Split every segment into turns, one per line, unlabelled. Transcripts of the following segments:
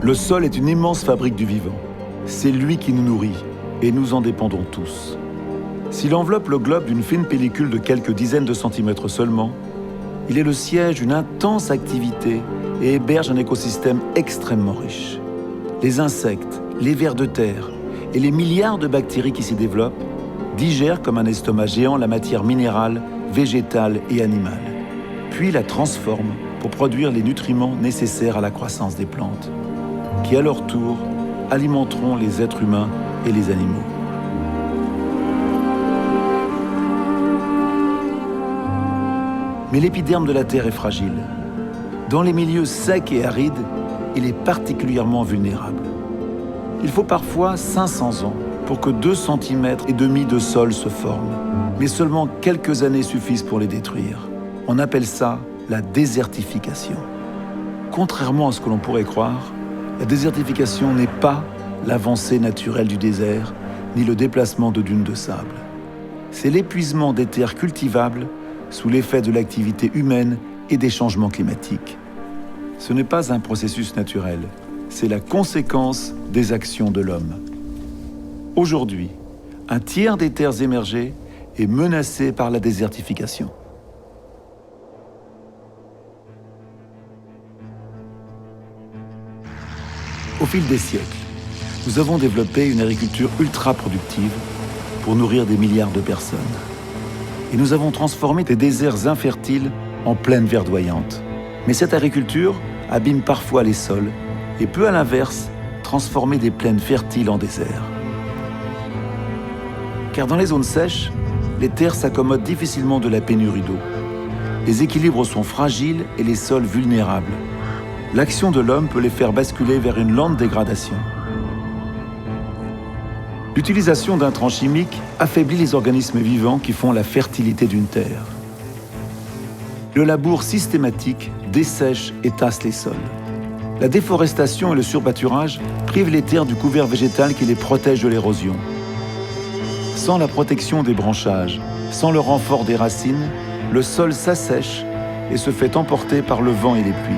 Le sol est une immense fabrique du vivant. C'est lui qui nous nourrit, et nous en dépendons tous. S'il enveloppe le globe d'une fine pellicule de quelques dizaines de centimètres seulement, il est le siège d'une intense activité et héberge un écosystème extrêmement riche. Les insectes, les vers de terre et les milliards de bactéries qui s'y développent digèrent comme un estomac géant la matière minérale, végétale et animale, puis la transforment pour produire les nutriments nécessaires à la croissance des plantes, qui à leur tour alimenteront les êtres humains et les animaux. Mais l'épiderme de la Terre est fragile. Dans les milieux secs et arides, il est particulièrement vulnérable. Il faut parfois 500 ans pour que 2,5 cm de sol se forment. Mais seulement quelques années suffisent pour les détruire. On appelle ça la désertification. Contrairement à ce que l'on pourrait croire, la désertification n'est pas l'avancée naturelle du désert, ni le déplacement de dunes de sable. C'est l'épuisement des terres cultivables sous l'effet de l'activité humaine et des changements climatiques. Ce n'est pas un processus naturel, c'est la conséquence des actions de l'homme. Aujourd'hui, un tiers des terres émergées est menacé par la désertification. Au fil des siècles, nous avons développé une agriculture ultra productive pour nourrir des milliards de personnes. Et nous avons transformé des déserts infertiles en plaines verdoyantes. Mais cette agriculture abîme parfois les sols et peut à l'inverse transformer des plaines fertiles en déserts. Car dans les zones sèches, les terres s'accommodent difficilement de la pénurie d'eau. Les équilibres sont fragiles et les sols vulnérables. L'action de l'homme peut les faire basculer vers une lente dégradation. L'utilisation d'intrants chimiques affaiblit les organismes vivants qui font la fertilité d'une terre. Le labour systématique dessèche et tasse les sols. La déforestation et le surpâturage privent les terres du couvert végétal qui les protège de l'érosion. Sans la protection des branchages, sans le renfort des racines, le sol s'assèche et se fait emporter par le vent et les pluies.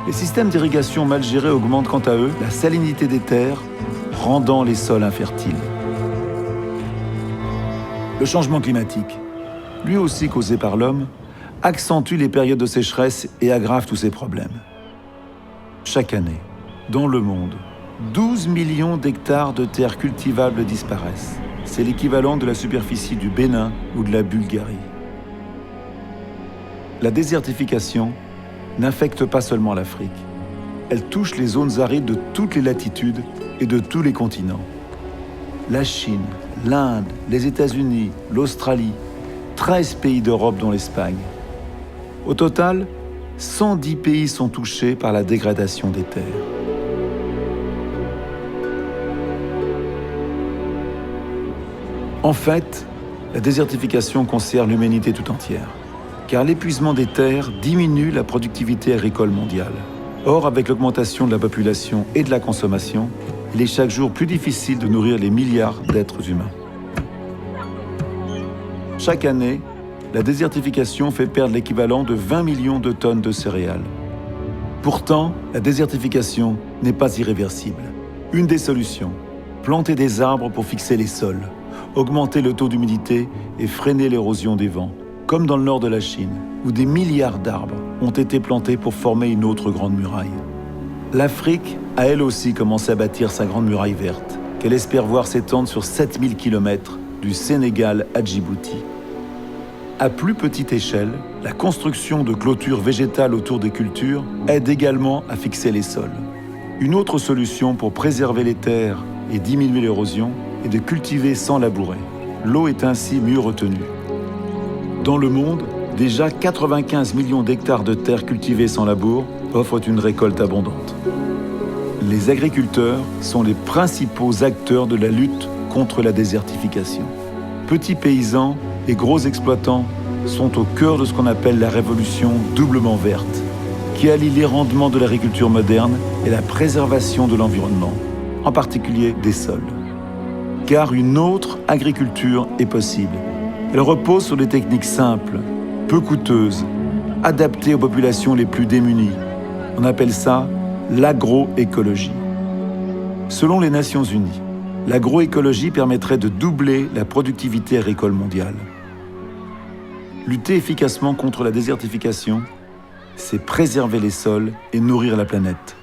Les systèmes d'irrigation mal gérés augmentent quant à eux la salinité des terres, rendant les sols infertiles. Le changement climatique, lui aussi causé par l'homme, accentue les périodes de sécheresse et aggrave tous ces problèmes. Chaque année, dans le monde, 12 millions d'hectares de terres cultivables disparaissent. C'est l'équivalent de la superficie du Bénin ou de la Bulgarie. La désertification n'affecte pas seulement l'Afrique. Elle touche les zones arides de toutes les latitudes et de tous les continents. La Chine, l'Inde, les États-Unis, l'Australie, 13 pays d'Europe dont l'Espagne. Au total, 110 pays sont touchés par la dégradation des terres. En fait, la désertification concerne l'humanité tout entière, car l'épuisement des terres diminue la productivité agricole mondiale. Or, avec l'augmentation de la population et de la consommation, il est chaque jour plus difficile de nourrir les milliards d'êtres humains. Chaque année, la désertification fait perdre l'équivalent de 20 millions de tonnes de céréales. Pourtant, la désertification n'est pas irréversible. Une des solutions, planter des arbres pour fixer les sols, augmenter le taux d'humidité et freiner l'érosion des vents, comme dans le nord de la Chine, où des milliards d'arbres ont été plantés pour former une autre grande muraille. L'Afrique a elle aussi commencé à bâtir sa grande muraille verte, qu'elle espère voir s'étendre sur 7000 km du Sénégal à Djibouti. À plus petite échelle, la construction de clôtures végétales autour des cultures aide également à fixer les sols. Une autre solution pour préserver les terres et diminuer l'érosion est de cultiver sans labourer. L'eau est ainsi mieux retenue. Dans le monde, déjà 95 millions d'hectares de terres cultivées sans labour offrent une récolte abondante. Les agriculteurs sont les principaux acteurs de la lutte contre la désertification. Petits paysans et gros exploitants sont au cœur de ce qu'on appelle la révolution doublement verte, qui allie les rendements de l'agriculture moderne et la préservation de l'environnement, en particulier des sols. Car une autre agriculture est possible. Elle repose sur des techniques simples, peu coûteuses, adaptées aux populations les plus démunies, On appelle ça l'agroécologie. Selon les Nations Unies, l'agroécologie permettrait de doubler la productivité agricole mondiale. Lutter efficacement contre la désertification, c'est préserver les sols et nourrir la planète.